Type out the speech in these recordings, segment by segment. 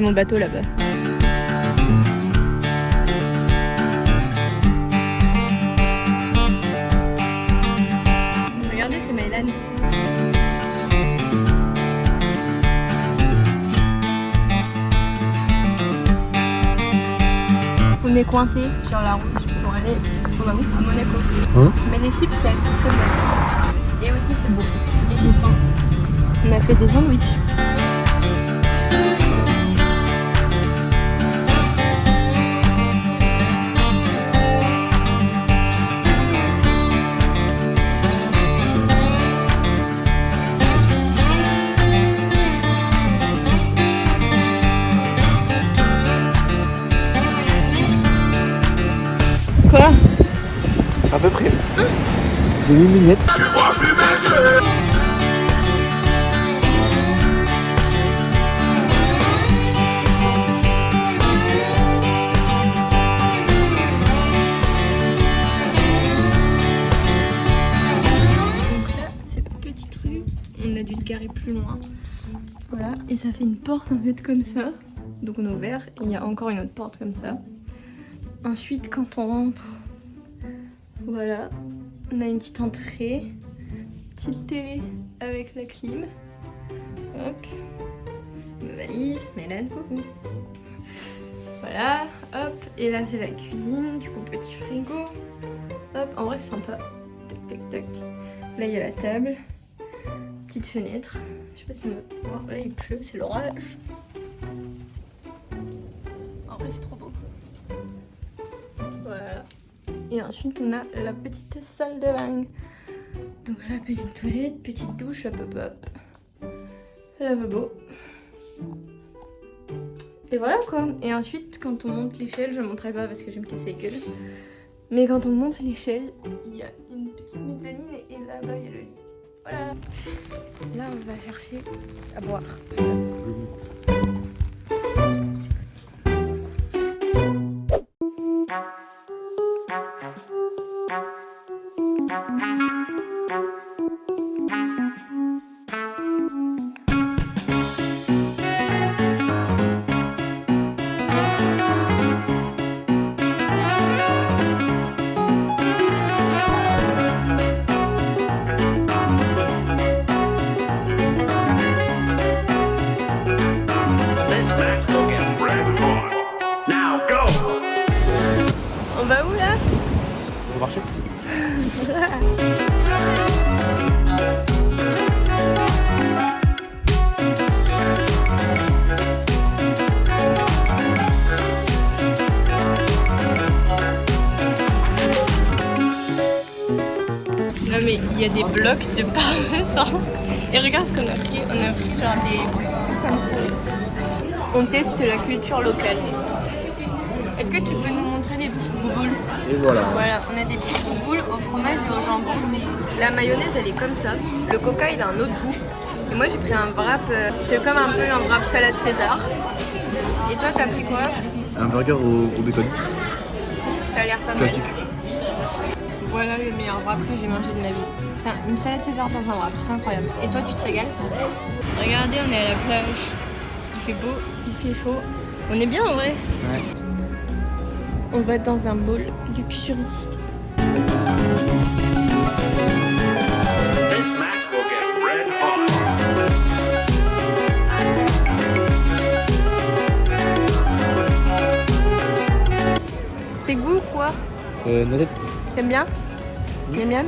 mon bateau là-bas. Regardez, c'est Maëlan. On est coincé sur la route pour aller à Monaco. Hein? Mais les chips, elles sont très bonnes. Et aussi, c'est beau. Et j'ai faim. On a fait des sandwichs. Quoi? À peu près. J'ai mis une lunette. Petite rue, on a dû se garer plus loin. Voilà, et ça fait une porte en fait comme ça. Donc on a ouvert et il y a encore une autre porte comme ça. Ensuite, quand on rentre, voilà, on a une petite entrée, petite télé avec la clim. Hop, ma valise, Maëlan, coucou. Voilà, hop, et là c'est la cuisine, du coup petit frigo. Hop, en vrai c'est sympa. Tac, tac, tac. Là il y a la table. Petite fenêtre. Je sais pas si on va voir. Là il pleut, c'est l'orage. En vrai c'est trop beau. Voilà. Et ensuite on a la petite salle de bain. Donc la petite toilette, petite douche, hop hop hop. Lavabo. Et voilà quoi. Et ensuite quand on monte l'échelle, je ne montrerai pas parce que je vais me casser la gueule. Mais quand on monte l'échelle, il y a une petite mezzanine et là-bas il y a le lit. Voilà. Là on va chercher à boire. On va où là? On va marcher. Non mais il y a des blocs de parmesan. Et regarde ce qu'on a pris. On a pris genre des trucs comme ça. On teste la culture locale. Est-ce que tu peux nous montrer les petites bouboules? Et voilà. Voilà, on a des petites bouboules au fromage et au jambon. La mayonnaise elle est comme ça. Le coca il a un autre goût. Et moi j'ai pris un wrap, c'est comme un peu un wrap salade César. Et toi t'as pris quoi? Un burger au bacon. Ça a l'air pas mal. Classique. Voilà le meilleur wrap que j'ai mangé de ma vie. C'est une salade César dans un wrap, c'est incroyable. Et toi tu te régales? Regardez, on est à la plage. Il fait beau, il fait chaud. On est bien en vrai. Ouais. On va dans un bowl luxury. C'est goût quoi? Noisette. T'aimes bien? Miam miam.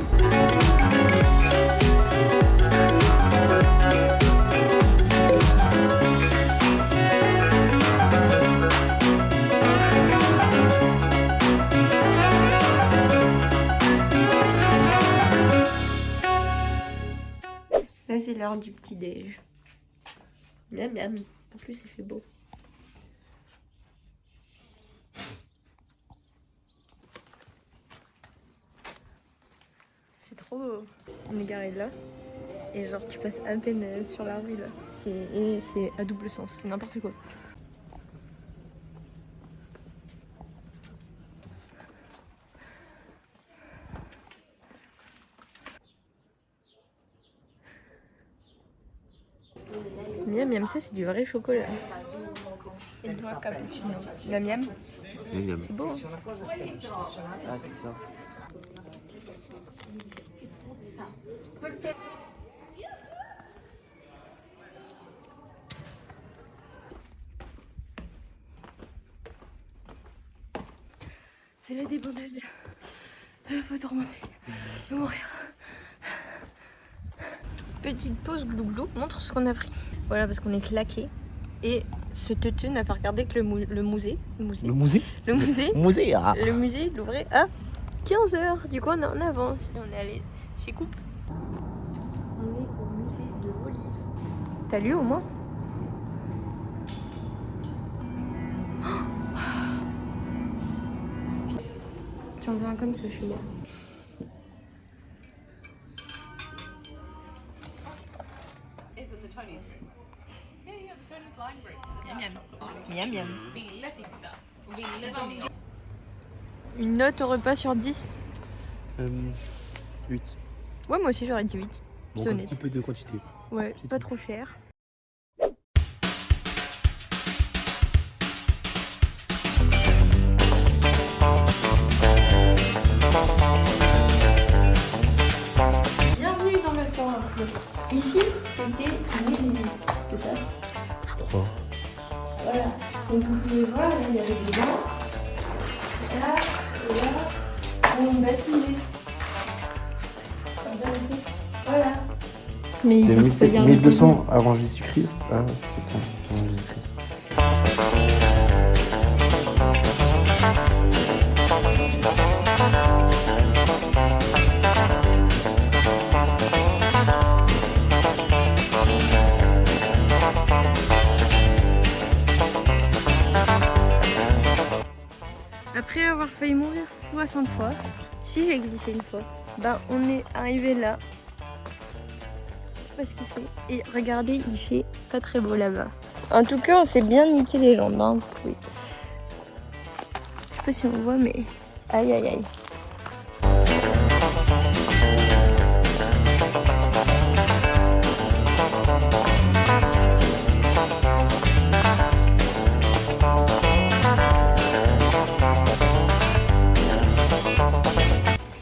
Là c'est l'heure du petit déj. Miam miam. En plus il fait beau. C'est trop beau. On est garé là. Et genre tu passes à peine sur la rue là. C'est à double sens, c'est n'importe quoi. Miam miam, ça c'est du vrai chocolat. Moi, cappuccino. La miam. Miam. C'est beau. Hein. Ah, c'est ça. C'est la débandade. Faut tout remonter. Je vais mourir. Petite pause glouglou. Montre ce qu'on a pris. Voilà, parce qu'on est claqué. Et ce teuteux n'a pas regardé que le musée. Le musée. Le musée. Musée, ah. Le musée, il ouvrait à 15h. Du coup, on est en avance. Et on est allé chez Coupe. On est au musée de l'Olive. T'as lu au moins? Tu en veux un comme ça, chez moi. Miam miam. Une note au repas sur 10? 8. Ouais, moi aussi j'aurais dit 8. Donc C'est un honnête. petit peu de quantité. Ouais, C'est pas tout. trop cher. Bienvenue dans le temps un peu. Ici, c'était une église, c'est ça? Je crois. Voilà. Donc vous pouvez voir, là, il y avait des gens. Là, et là, on baptisé. Comme ça, on fait. Voilà. Mais De ils savent pas dire le 1200 avant Jésus-Christ à 700 avant Jésus-Christ. Après avoir failli mourir 60 fois, si j'ai glissé une fois, ben on est arrivé là. Je sais pas ce qu'il fait. Et regardez, il fait pas très beau là-bas. En tout cas, on s'est bien niqué les jambes. Hein. Oui. Je sais pas si on voit, mais aïe aïe aïe.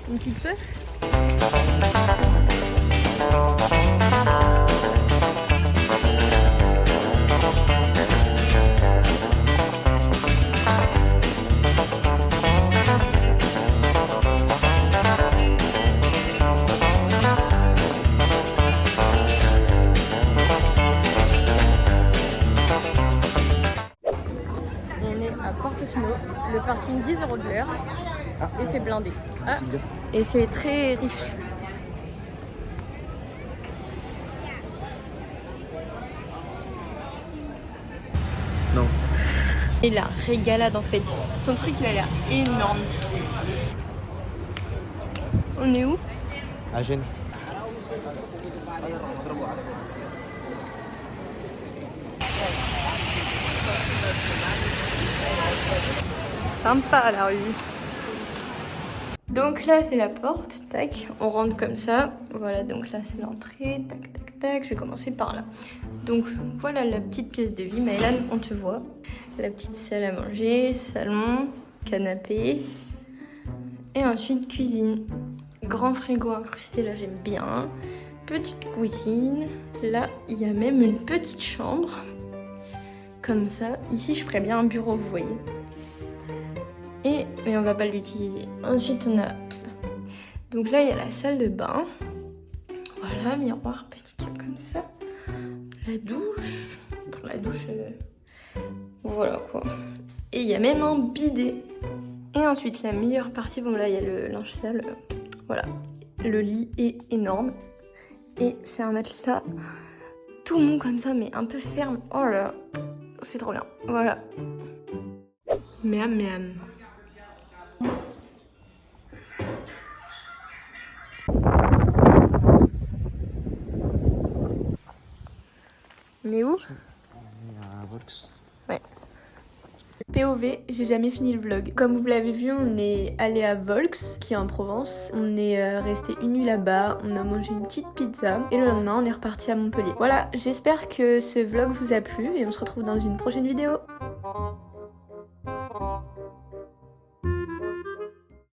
Une petite soif? On est à Portofino, le parking 10 € de l'heure et c'est blindé. Ah. Et c'est très riche. Non. Et la régalade en fait. Ton truc il a l'air énorme. On est où? À Gênes. Sympa la rue. Donc là c'est la porte, tac, on rentre comme ça. Voilà, donc là c'est l'entrée, tac tac tac, je vais commencer par là. Donc voilà la petite pièce de vie, Maëlan, on te voit. La petite salle à manger, salon, canapé. Et ensuite cuisine. Grand frigo incrusté, là j'aime bien. Petite cuisine. Là il y a même une petite chambre. Comme ça. Ici je ferais bien un bureau, vous voyez. Mais on va pas l'utiliser. Ensuite on a... Donc là il y a la salle de bain. Voilà, miroir, petit truc comme ça. La douche. Pour la douche... Voilà quoi. Et il y a même un bidet. Et ensuite la meilleure partie, bon là il y a le linge sale. Voilà. Le lit est énorme. Et c'est un matelas tout mou comme ça, mais un peu ferme. Oh là là. C'est trop bien. Voilà. Miam miam. On est où? À Volx. Ouais. POV, j'ai jamais fini le vlog. Comme vous l'avez vu, on est allé à Volx, qui est en Provence. On est resté une nuit là-bas, on a mangé une petite pizza et le lendemain on est reparti à Montpellier. Voilà, j'espère que ce vlog vous a plu et on se retrouve dans une prochaine vidéo. Bye.